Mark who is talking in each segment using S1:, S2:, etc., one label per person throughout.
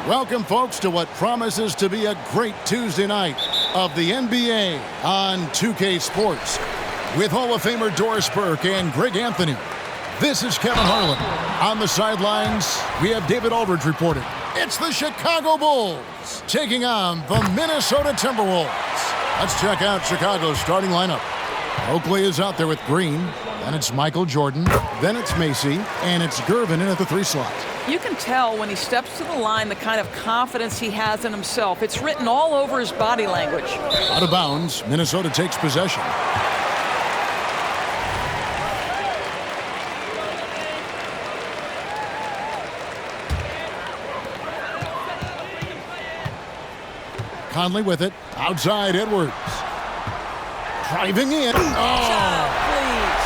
S1: Welcome, folks, to what promises to be a great Tuesday night of the NBA on 2K Sports. With Hall of Famer Doris Burke and Greg Anthony, this is Kevin Harlan. On the sidelines, we have David Aldridge reporting. It's the Chicago Bulls taking on the Minnesota Timberwolves. Let's check out Chicago's starting lineup. Oakley is out there with Green. Then it's Michael Jordan. Then it's Macy. And it's Gervin in at the 3 slot.
S2: You can tell when he steps to the line the kind of confidence he has in himself. It's written all over his body language.
S1: Out of bounds, Minnesota takes possession. Conley with it. Outside Edwards. Driving in. Oh!
S2: Please.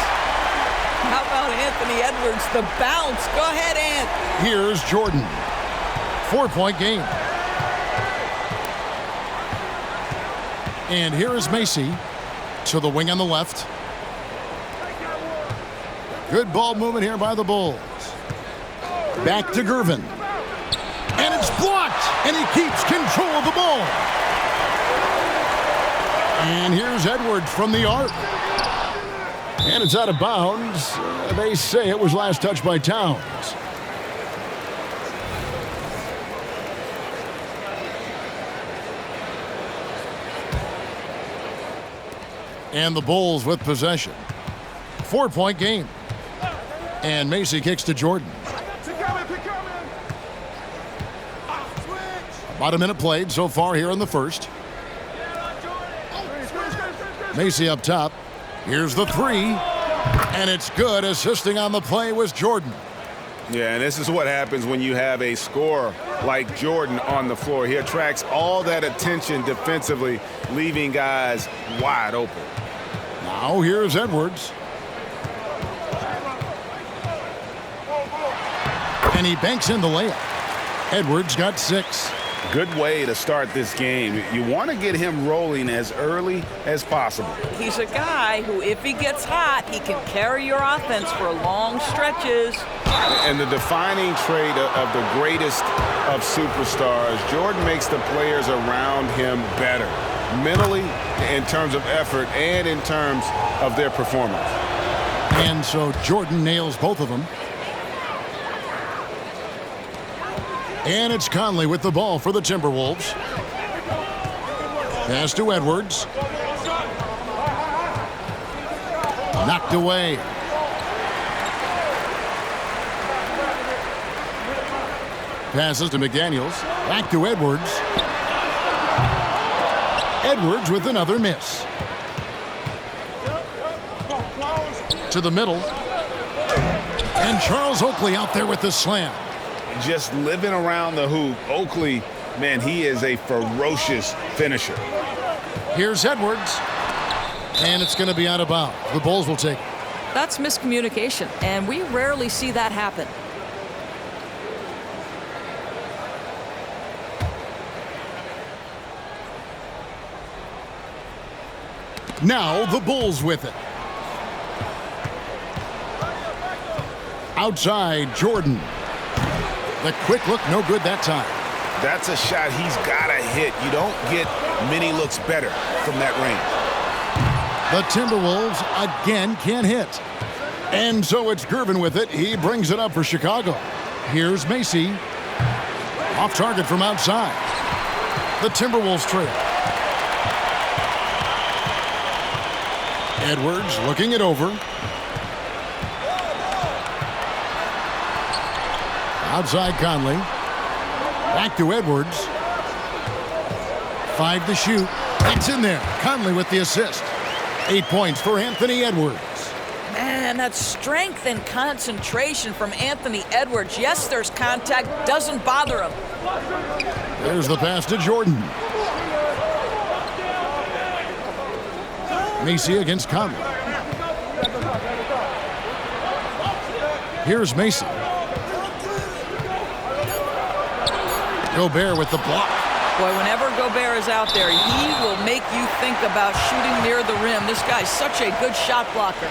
S2: How about Anthony Edwards? The bounce. Go ahead, Ant.
S1: Here's Jordan. 4-point game. And here is Macy to the wing on the left. Good ball movement here by the Bulls. Back to Gervin. And it's blocked. And he keeps control of the ball. And here's Edwards from the arc. And it's out of bounds. They say it was last touched by Towns. And the Bulls with possession. 4-point game. And Macy kicks to Jordan. About a minute played so far here in the first. Macy up top. Here's the 3. And it's good. Assisting on the play was Jordan.
S3: Yeah, and this is what happens when you have a scorer like Jordan on the floor. He attracts all that attention defensively, leaving guys wide open.
S1: Now here's Edwards. And he banks in the layup. Edwards got 6.
S3: Good way to start this game. You want to get him rolling as early as possible.
S2: He's a guy who, if he gets hot, he can carry your offense for long stretches.
S3: And the defining trait of the greatest of superstars, Jordan makes the players around him better, mentally, in terms of effort, and in terms of their performance.
S1: And so Jordan nails both of them. And it's Conley with the ball for the Timberwolves. Pass to Edwards. Knocked away. Passes to McDaniels. Back to Edwards. Edwards with another miss. To the middle. And Charles Oakley out there with the slam.
S3: Just living around the hoop. Oakley, man, he is a ferocious finisher.
S1: Here's Edwards. And it's going to be out of bounds. The Bulls will take it.
S2: That's miscommunication, and we rarely see that happen.
S1: Now the Bulls with it. Outside, Jordan. The quick look, no good that time.
S3: That's a shot he's got to hit. You don't get many looks better from that range.
S1: The Timberwolves again can't hit. And so it's Gervin with it. He brings it up for Chicago. Here's Macy. Off target from outside. The Timberwolves trail. Edwards looking it over. Outside Conley. Back to Edwards. 5 to shoot. It's in there. Conley with the assist. 8 points for Anthony Edwards.
S2: Man, that's strength and concentration from Anthony Edwards. Yes, there's contact. Doesn't bother him.
S1: There's the pass to Jordan. Macy against Conley. Here's Macy. Gobert with the block.
S2: Boy, whenever Gobert is out there, he will make you think about shooting near the rim. This guy's such a good shot blocker.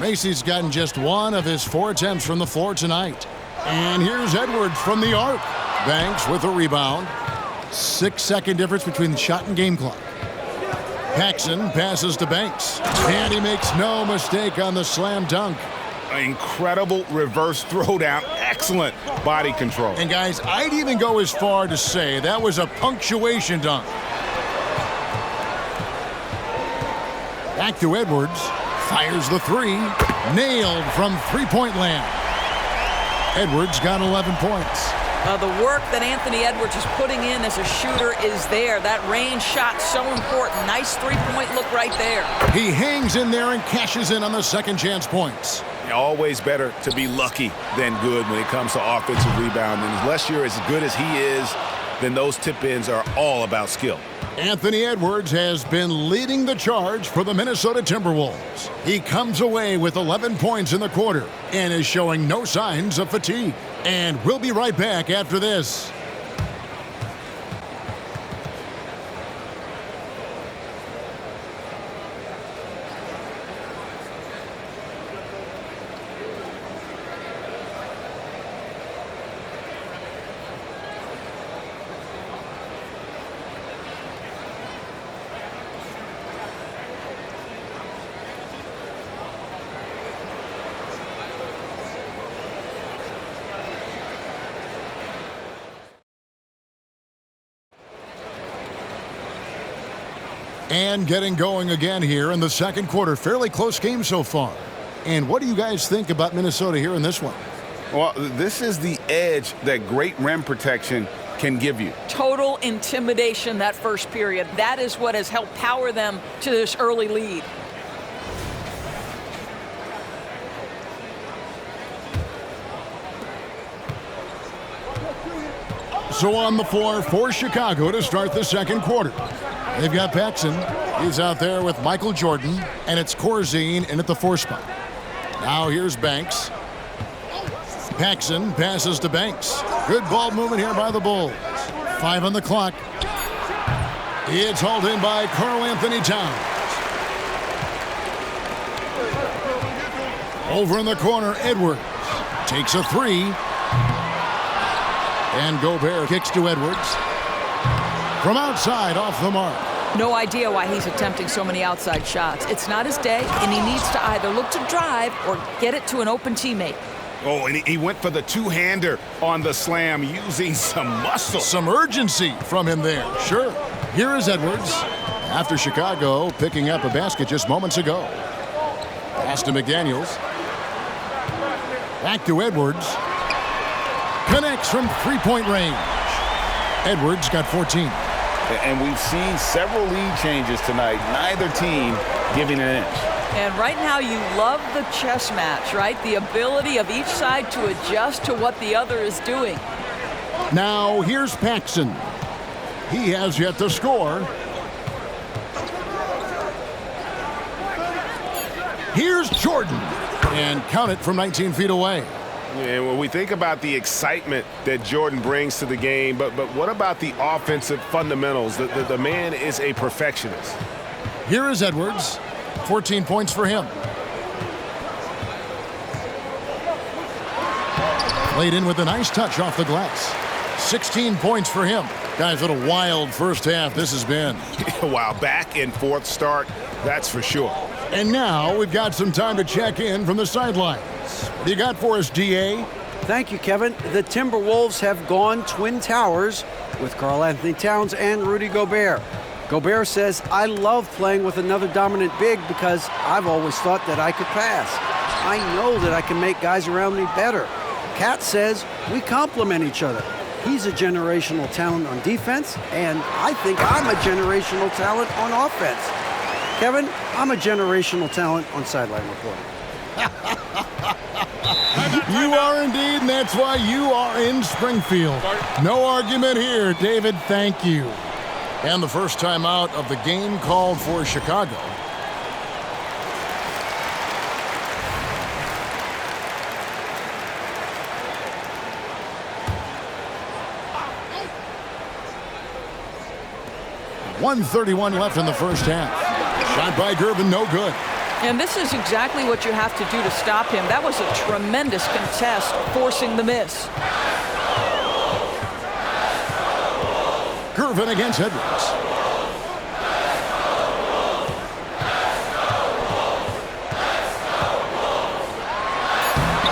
S1: Macy's gotten just one of his 4 attempts from the floor tonight. And here's Edwards from the arc. Banks with a rebound. 6-second difference between the shot and game clock. Paxson passes to Banks. And he makes no mistake on the slam dunk.
S3: Incredible reverse throwdown. Excellent body control.
S1: And guys, I'd even go as far to say that was a punctuation dunk. Back to Edwards. Fires the 3. Nailed from three-point land. Edwards got 11 points.
S2: The work that Anthony Edwards is putting in as a shooter is there. That range shot so important. Nice three-point look right there.
S1: He hangs in there and cashes in on the second chance points.
S3: Always better to be lucky than good when it comes to offensive rebounding. Unless you're as good as he is, then those tip-ins are all about skill.
S1: Anthony Edwards has been leading the charge for the Minnesota Timberwolves. He comes away with 11 points in the quarter and is showing no signs of fatigue. And we'll be right back after this. And getting going again here in the second quarter. Fairly close game so far. And what do you guys think about Minnesota here in this one?
S3: Well, this is the edge that great rim protection can give you.
S2: Total intimidation that first period. That is what has helped power them to this early lead.
S1: So on the floor for Chicago to start the second quarter. They've got Paxson. He's out there with Michael Jordan, and it's Corzine in at the 4 spot. Now here's Banks. Paxson passes to Banks. Good ball movement here by the Bulls. 5 on the clock. It's hauled in by Karl-Anthony Towns. Over in the corner, Edwards takes a 3. And Gobert kicks to Edwards. From outside, off the mark.
S2: No idea why he's attempting so many outside shots. It's not his day, and he needs to either look to drive or get it to an open teammate.
S3: Oh, and he went for the two-hander on the slam using some muscle.
S1: Some urgency from him there, sure. Here is Edwards after Chicago picking up a basket just moments ago. Pass to McDaniels. Back to Edwards. Connects from three-point range. Edwards got 14.
S3: And we've seen several lead changes tonight. Neither team giving an inch.
S2: And right now you love the chess match, right? The ability of each side to adjust to what the other is doing.
S1: Now here's Paxson. He has yet to score. Here's Jordan. And count it from 19 feet away.
S3: And when we think about the excitement that Jordan brings to the game, but what about the offensive fundamentals? The man is a perfectionist.
S1: Here is Edwards. 14 points for him. Played in with a nice touch off the glass. 16 points for him. Guys, what a wild first half this has been.
S3: Wow, back and forth start, that's for sure.
S1: And now we've got some time to check in from the sidelines. What do you got for us, DA?
S4: Thank you, Kevin. The Timberwolves have gone Twin Towers with Karl-Anthony Towns and Rudy Gobert. Gobert says, I love playing with another dominant big because I've always thought that I could pass. I know that I can make guys around me better. Cat says, we complement each other. He's a generational talent on defense, and I think I'm a generational talent on offense. Kevin, I'm a generational talent on sideline reporting.
S1: You are indeed, and that's why you are in Springfield. No argument here, David. Thank you. And the first timeout of the game called for Chicago. .131 left in the first half. Shot by Gervin, no good.
S2: And this is exactly what you have to do to stop him. That was a tremendous contest, forcing the miss.
S1: Gervin against Edwards.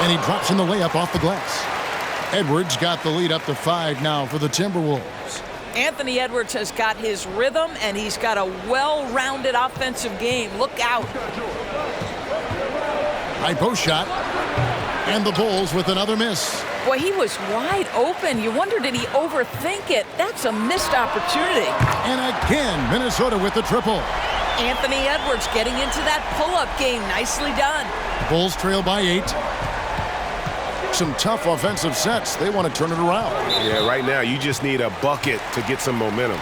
S1: And he drops in the layup off the glass. Edwards got the lead up to 5 now for the Timberwolves.
S2: Anthony Edwards has got his rhythm, and he's got a well-rounded offensive game. Look out.
S1: High post shot. And the Bulls with another miss.
S2: Boy, he was wide open. You wonder, did he overthink it? That's a missed opportunity.
S1: And again, Minnesota with the triple.
S2: Anthony Edwards getting into that pull-up game. Nicely done.
S1: Bulls trail by 8. Some tough offensive sets. They want to turn it around.
S3: Yeah, right now you just need a bucket to get some momentum.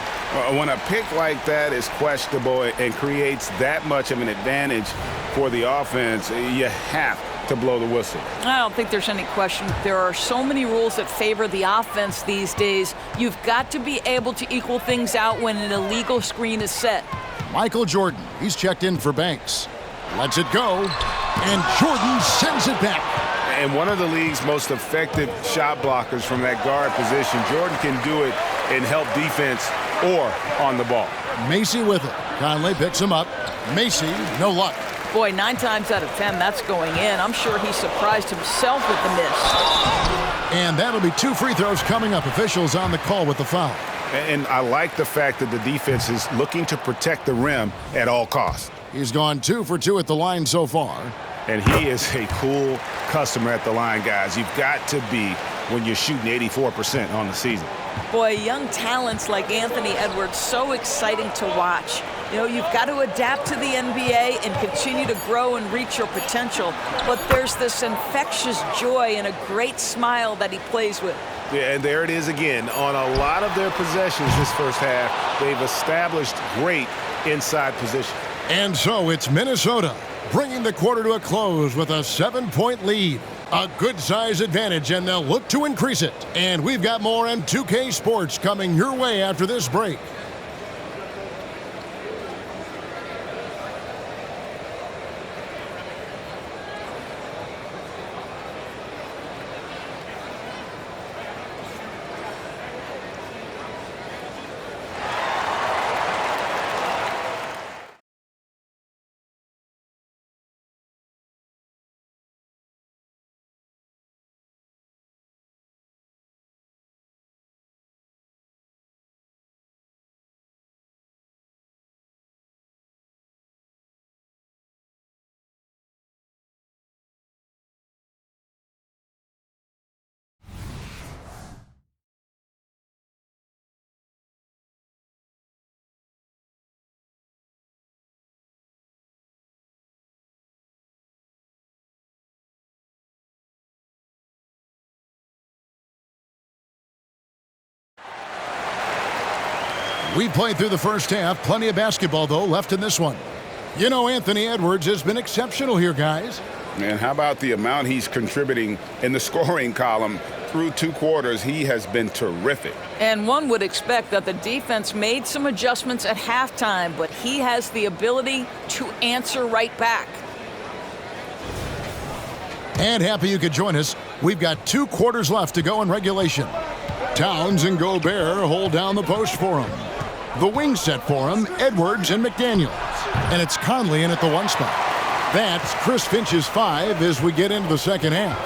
S3: When a pick like that is questionable and creates that much of an advantage for the offense, you have to blow the whistle.
S2: I don't think there's any question. There are so many rules that favor the offense these days. You've got to be able to equal things out when an illegal screen is set.
S1: Michael Jordan, he's checked in for Banks. Lets it go, and Jordan sends it back.
S3: And one of the league's most effective shot blockers from that guard position. Jordan can do it in help defense or on the ball.
S1: Macy with it. Conley picks him up. Macy, no luck.
S2: Boy, 9 times out of 10, that's going in. I'm sure he surprised himself with the miss.
S1: And that'll be 2 free throws coming up. Officials on the call with the foul.
S3: And I like the fact that the defense is looking to protect the rim at all costs.
S1: He's gone 2 for 2 at the line so far.
S3: And he is a cool customer at the line, guys. You've got to be when you're shooting 84% on the season.
S2: Boy, young talents like Anthony Edwards, so exciting to watch. You know, you've got to adapt to the NBA and continue to grow and reach your potential. But there's this infectious joy and a great smile that he plays with.
S3: Yeah, and there it is again. On a lot of their possessions this first half, they've established great inside position.
S1: And so it's Minnesota bringing the quarter to a close with a 7-point lead. A good size advantage, and they'll look to increase it. And we've got more M2K Sports coming your way after this break. We played through the first half. Plenty of basketball, though, left in this one. You know, Anthony Edwards has been exceptional here, guys.
S3: And how about the amount he's contributing in the scoring column? Through 2 quarters, he has been terrific.
S2: And one would expect that the defense made some adjustments at halftime, but he has the ability to answer right back.
S1: And happy you could join us. We've got 2 quarters left to go in regulation. Towns and Gobert hold down the post for him. The wing set for him, Edwards and McDaniels. And it's Conley in at the 1 spot. That's Chris Finch's 5 as we get into the second half.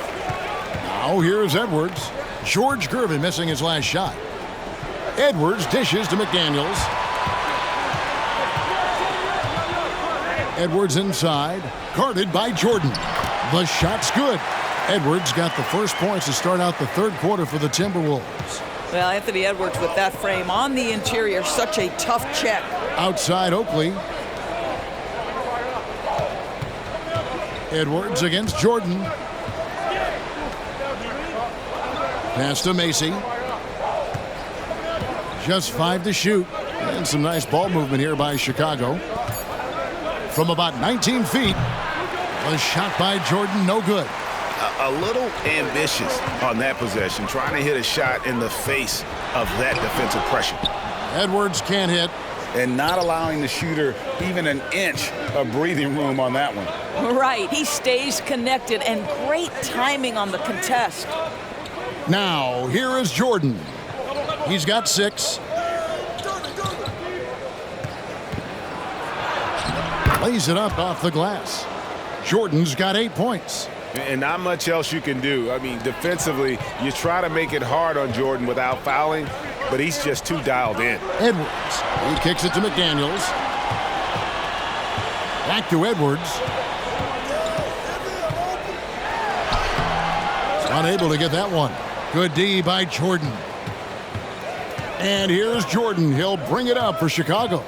S1: Now here's Edwards. George Gervin missing his last shot. Edwards dishes to McDaniels. Edwards inside, guarded by Jordan. The shot's good. Edwards got the first points to start out the 3rd quarter for the Timberwolves.
S2: Well, Anthony Edwards with that frame on the interior, such a tough check.
S1: Outside Oakley. Edwards against Jordan. Pass to Macy. Just 5 to shoot. And some nice ball movement here by Chicago. From about 19 feet. A shot by Jordan, no good.
S3: A little ambitious on that possession, trying to hit a shot in the face of that defensive pressure.
S1: Edwards can't hit.
S3: and not allowing the shooter even an inch of breathing room on that one.
S2: Right. He stays connected, and great timing on the contest.
S1: Now, here is Jordan. He's got 6. Lays it up off the glass. Jordan's got 8 points.
S3: And not much else you can do. I mean, defensively, you try to make it hard on Jordan without fouling, but he's just too dialed in.
S1: Edwards. He kicks it to McDaniels. Back to Edwards. Unable to get that one. Good D by Jordan. And here's Jordan. He'll bring it up for Chicago.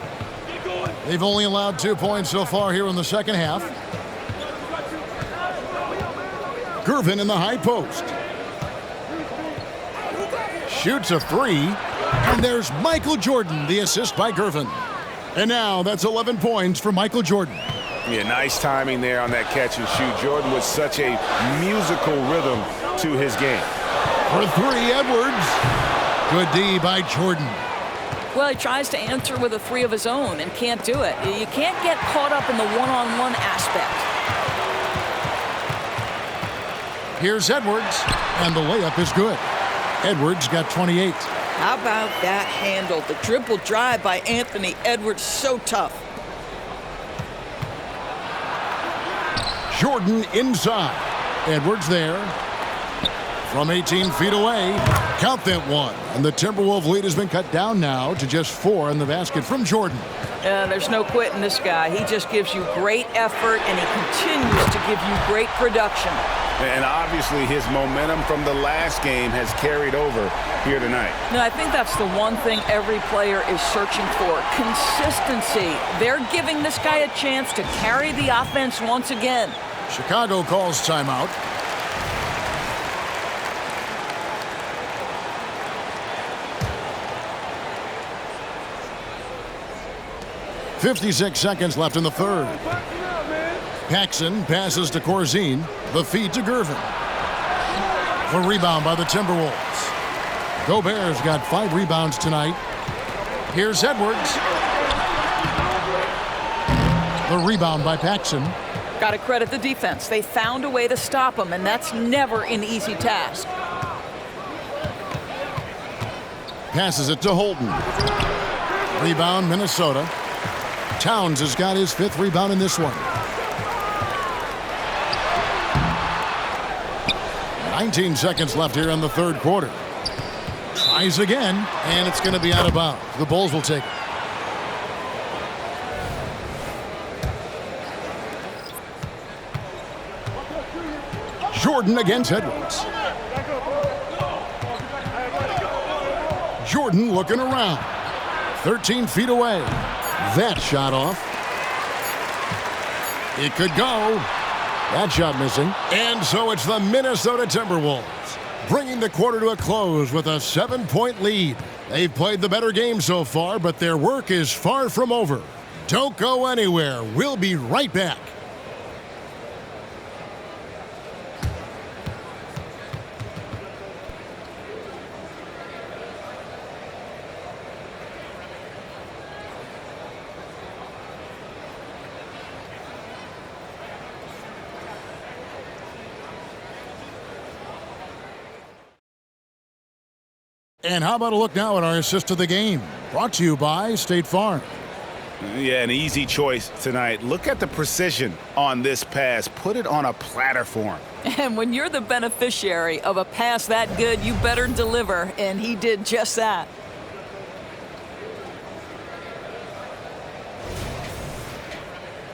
S1: They've only allowed 2 points so far here in the second half. Gervin in the high post. Shoots a 3. And there's Michael Jordan, the assist by Gervin. And now that's 11 points for Michael Jordan.
S3: Yeah, nice timing there on that catch and shoot. Jordan with such a musical rhythm to his game.
S1: For 3, Edwards. Good D by Jordan.
S2: Well, he tries to answer with a 3 of his own and can't do it. You can't get caught up in the one-on-one aspect.
S1: Here's Edwards, and the layup is good. Edwards got 28.
S2: How about that handle? The dribble drive by Anthony Edwards, so tough.
S1: Jordan inside. Edwards there. From 18 feet away. Count that one. And the Timberwolves lead has been cut down now to just 4 in the basket from Jordan.
S2: There's no quitting this guy. He just gives you great effort, and he continues to give you great production.
S3: And obviously his momentum from the last game has carried over here tonight.
S2: No, I think that's the one thing every player is searching for. Consistency. They're giving this guy a chance to carry the offense once again.
S1: Chicago calls timeout. .56 seconds left in the third. Paxson passes to Corzine. The feed to Gervin. The rebound by the Timberwolves. Gobert's got 5 rebounds tonight. Here's Edwards. The rebound by Paxson.
S2: Got to credit the defense. They found a way to stop him, and that's never an easy task.
S1: Passes it to Holton. Rebound, Minnesota. Towns has got his 5th rebound in this one. 19 seconds left here in the third quarter. Tries again, and it's going to be out of bounds. The Bulls will take it. Jordan against Edwards. Jordan looking around. 13 feet away. That shot off. It could go. That shot missing. And so it's the Minnesota Timberwolves bringing the quarter to a close with a 7-point lead. They've played the better game so far, but their work is far from over. Don't go anywhere. We'll be right back. And how about a look now at our assist of the game? Brought to you by State Farm.
S3: Yeah, an easy choice tonight. Look at the precision on this pass. Put it on a platter for him.
S2: And when you're the beneficiary of a pass that good, you better deliver, and he did just that.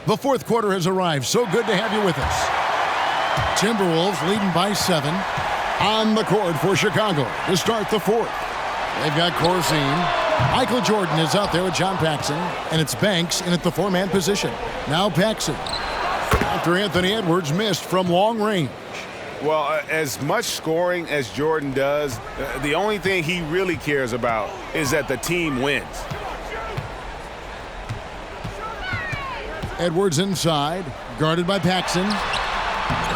S1: The fourth quarter has arrived. So good to have you with us. Timberwolves leading by 7 on the court for Chicago to start the fourth. They've got Corzine. Michael Jordan is out there with John Paxson, and it's Banks in at the 4-man position. Now Paxson. After Anthony Edwards missed from long range.
S3: Well, as much scoring as Jordan does, the only thing he really cares about is that the team wins.
S1: Edwards inside, guarded by Paxson.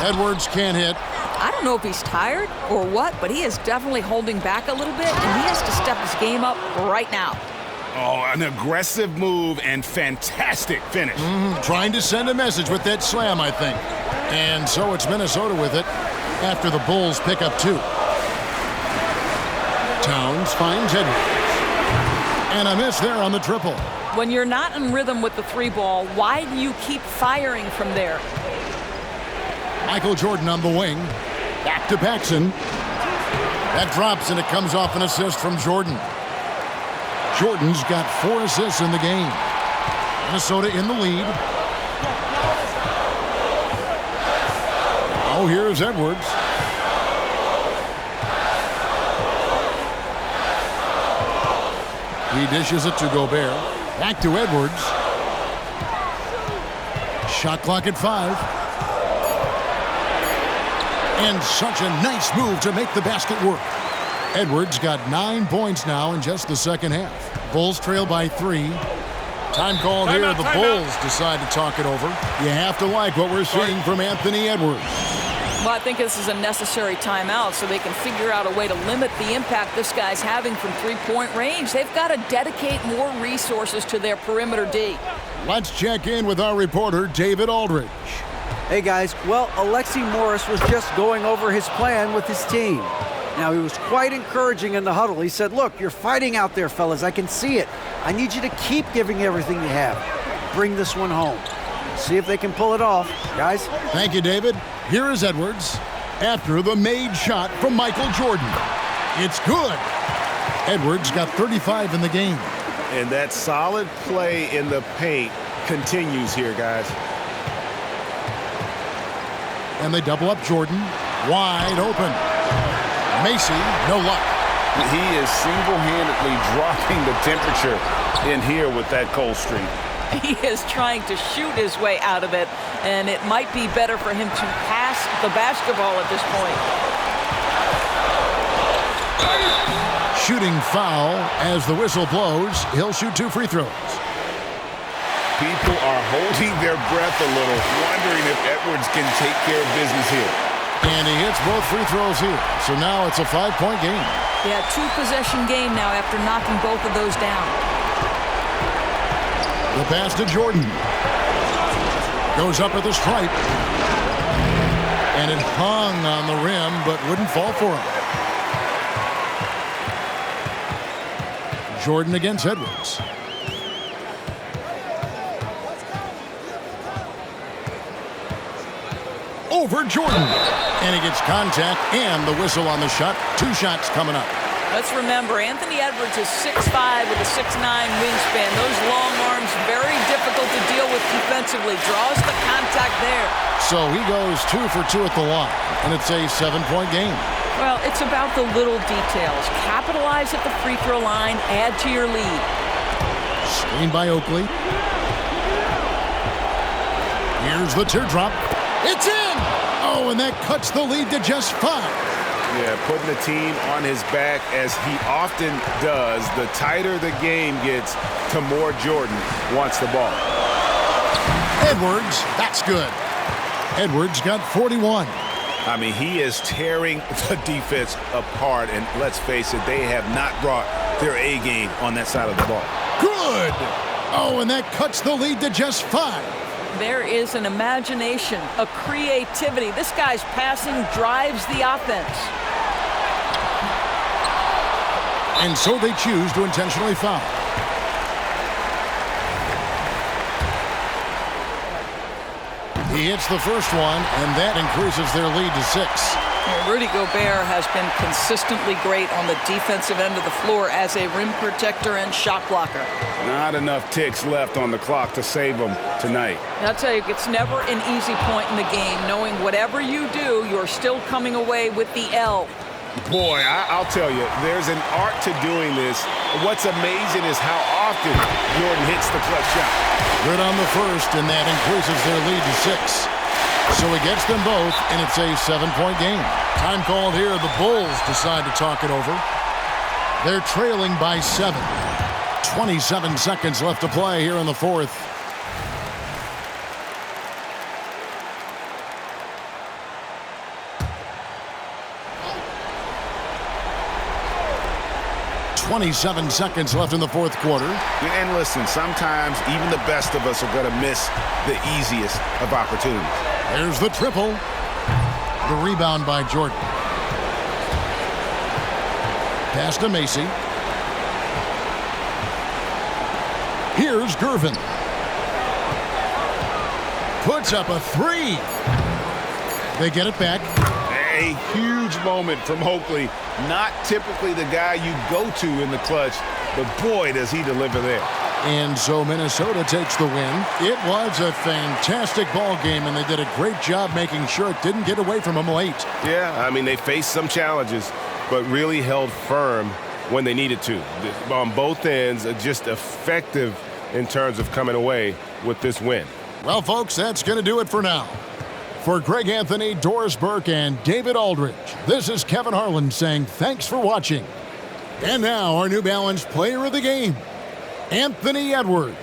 S1: Edwards can't hit.
S2: I don't know if he's tired or what, but he is definitely holding back a little bit, and he has to step his game up right now.
S3: Oh, an aggressive move and fantastic finish.
S1: Trying to send a message with that slam, I think. And so it's Minnesota with it after the Bulls pick up 2. Towns finds Edwards. And a miss there on the triple.
S2: When you're not in rhythm with the 3 ball, why do you keep firing from there?
S1: Michael Jordan on the wing. Back to Paxson. That drops, and it comes off an assist from Jordan. Jordan's got 4 assists in the game. Minnesota in the lead. Oh, here's Edwards. He dishes it to Gobert. Back to Edwards. Shot clock at 5. And such a nice move to make the basket work. Edwards got 9 points now in just the second half. Bulls trail by 3. Time called here. The Bulls decide to talk it over. You have to like what we're seeing from Anthony Edwards.
S2: Well, I think this is a necessary timeout so they can figure out a way to limit the impact this guy's having from 3-point range. They've got to dedicate more resources to their perimeter D.
S1: Let's check in with our reporter, David Aldridge.
S4: Hey guys, well, Alexi Morris was just going over his plan with his team. Now, he was quite encouraging in the huddle. He said, look, you're fighting out there, fellas. I can see it. I need you to keep giving everything you have. Bring this one home. See if they can pull it off, guys.
S1: Thank you, David. Here is Edwards after the made shot from Michael Jordan. It's good. Edwards got 35 in the game.
S3: And that solid play in the paint continues here, guys.
S1: And they double up Jordan. Wide open. Macy, no luck.
S3: He is single-handedly dropping the temperature in here with that cold streak.
S2: He is trying to shoot his way out of it, and it might be better for him to pass the basketball at this point.
S1: Shooting foul as the whistle blows. He'll shoot 2 free throws.
S3: People are holding their breath a little, wondering if Edwards can take care of business here.
S1: And he hits both free throws here. So now it's a 5-point game.
S2: Yeah, 2-possession game now after knocking both of those down.
S1: The pass to Jordan. Goes up at the stripe. And it hung on the rim, but wouldn't fall for him. Jordan against Edwards. Over Jordan. And he gets contact and the whistle on the shot. 2 shots coming up.
S2: Let's remember, Anthony Edwards is 6'5" with a 6'9" wingspan. Those long arms, very difficult to deal with defensively. Draws the contact there.
S1: So he goes 2 for 2 at the line, and it's a 7-point game.
S2: Well, it's about the little details. Capitalize at the free throw line, add to your lead.
S1: Screened by Oakley. Here's the teardrop. It's in! Oh, and that cuts the lead to just 5.
S3: Yeah, putting the team on his back as he often does. The tighter the game gets, the more Jordan wants the ball.
S1: Edwards, that's good. Edwards got 41.
S3: I mean, he is tearing the defense apart, and let's face it, they have not brought their A game on that side of the ball.
S1: Good! Oh, and that cuts the lead to just 5.
S2: There is an imagination, a creativity. This guy's passing drives the offense.
S1: And so they choose to intentionally foul. He hits the first one, and that increases their lead to 6.
S2: Rudy Gobert has been consistently great on the defensive end of the floor as a rim protector and shot blocker.
S3: Not enough ticks left on the clock to save them tonight.
S2: And I'll tell you, it's never an easy point in the game, knowing whatever you do, you're still coming away with the L.
S3: Boy, I'll tell you, there's an art to doing this. What's amazing is how often Jordan hits the clutch shot.
S1: Good on the first, and that increases their lead to 6. So he gets them both, and it's a 7-point game. Time called here. The Bulls decide to talk it over. They're trailing by 7. 27 seconds left to play here in the fourth. 27 seconds left in the fourth quarter.
S3: And listen, sometimes even the best of us are going to miss the easiest of opportunities.
S1: There's the triple. The rebound by Jordan. Pass to Macy. Here's Gervin. Puts up a three. They get it back.
S3: A huge moment from Oakley. Not typically the guy you go to in the clutch, but boy, does he deliver there.
S1: And so Minnesota takes the win. It was a fantastic ball game, and they did a great job making sure it didn't get away from them late.
S3: Yeah, I mean, they faced some challenges, but really held firm when they needed to. On both ends, just effective in terms of coming away with this win.
S1: Well, folks, that's going to do it for now. For Greg Anthony, Doris Burke, and David Aldridge, this is Kevin Harlan saying thanks for watching. And now our New Balance player of the game, Anthony Edwards.